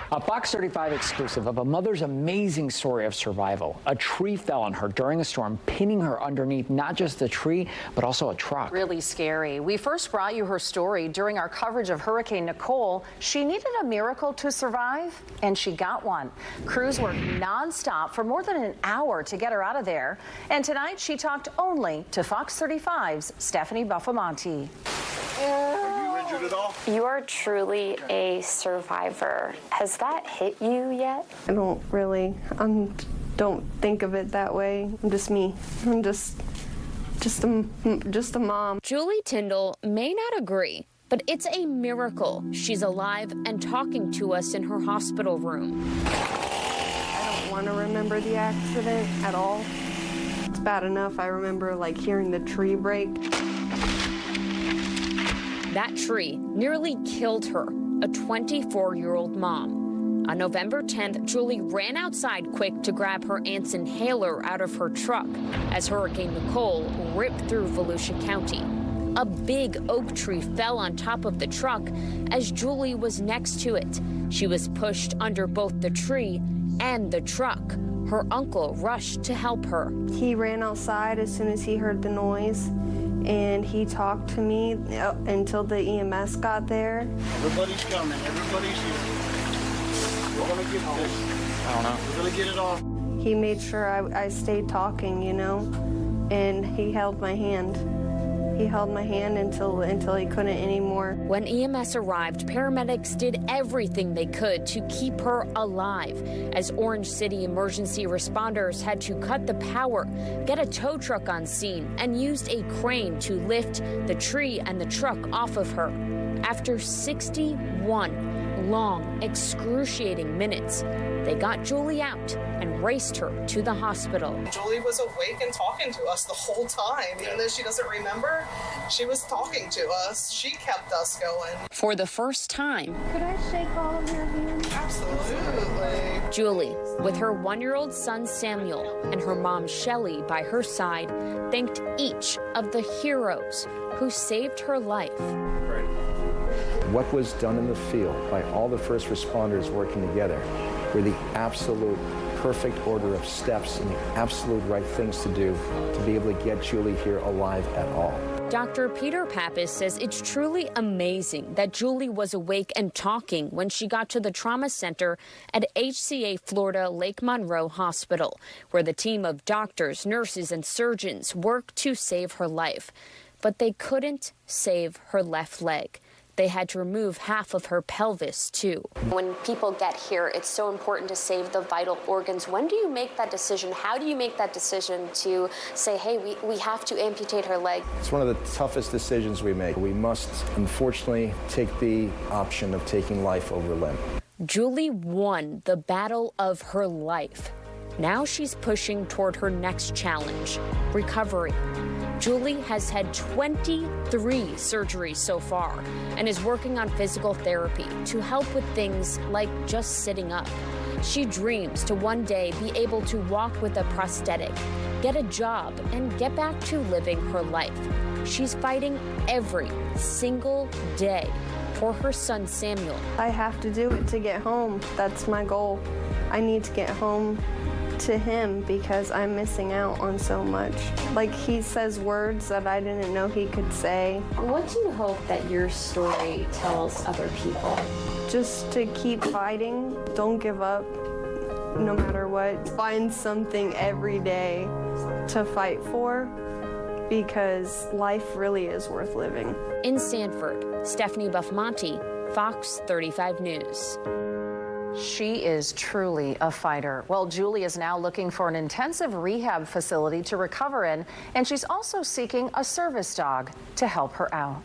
A Fox 35 exclusive of a mother's amazing story of survival. A tree fell on her during a storm, pinning her underneath not just the tree, but also a truck. Really scary. We first brought you her story during our coverage of Hurricane Nicole. She needed a miracle to survive, and she got one. Crews worked nonstop for more than an hour to get her out of there. And tonight, she talked only to Fox 35's Stephanie Buffamonte. At all? You are truly a survivor. Has that hit you yet? I don't really. Don't think of it that way. I'm just me. I'm just a mom. Julie Tyndall may not agree, but it's a miracle she's alive and talking to us in her hospital room. I don't want to remember the accident at all. It's bad enough I remember hearing the tree break. That tree nearly killed her, a 24-year-old mom. On November 10th, Julie ran outside quick to grab her aunt's inhaler out of her truck as Hurricane Nicole ripped through Volusia County. A big oak tree fell on top of the truck as Julie was next to it. She was pushed under both the tree and the truck. Her uncle rushed to help her. He ran outside as soon as he heard the noise, and he talked to me until the EMS got there. Everybody's coming. Everybody's here. We're going to get this. I don't know. We're going to get it off. He made sure I stayed talking, and he held my hand. He held my hand until he couldn't anymore. When EMS arrived, paramedics did everything they could to keep her alive, as Orange City emergency responders had to cut the power, get a tow truck on scene, and used a crane to lift the tree and the truck off of her. After 61 long, excruciating minutes, they got Julie out and raced her to the hospital. Julie was awake and talking to us the whole time. Even though she doesn't remember, she was talking to us. She kept us going. For the first time, Could I shake all of your hands? Absolutely. Julie, with her 1-year-old son Samuel and her mom Shelley by her side, thanked each of the heroes who saved her life. What was done in the field by all the first responders working together were the absolute perfect order of steps and the absolute right things to do to be able to get Julie here alive at all. Dr. Peter Pappas says it's truly amazing that Julie was awake and talking when she got to the trauma center at HCA Florida Lake Monroe Hospital, where the team of doctors, nurses, and surgeons worked to save her life. But they couldn't save her left leg. They had to remove half of her pelvis, too. When people get here, it's so important to save the vital organs. When do you make that decision? How do you make that decision to say, hey, we have to amputate her leg? It's one of the toughest decisions we make. We must, unfortunately, take the option of taking life over limb. Julie won the battle of her life. Now she's pushing toward her next challenge, recovery. Julie has had 23 surgeries so far and is working on physical therapy to help with things like just sitting up. She dreams to one day be able to walk with a prosthetic, get a job, and get back to living her life. She's fighting every single day for her son Samuel. I have to do it to get home. That's my goal. I need to get home to him because I'm missing out on so much. He says words that I didn't know he could say. What do you hope that your story tells other people? Just to keep fighting, don't give up, no matter what. Find something every day to fight for because life really is worth living. In Sanford, Stephanie Buffamonte, Fox 35 News. She is truly a fighter. Well, Julie is now looking for an intensive rehab facility to recover in, and she's also seeking a service dog to help her out.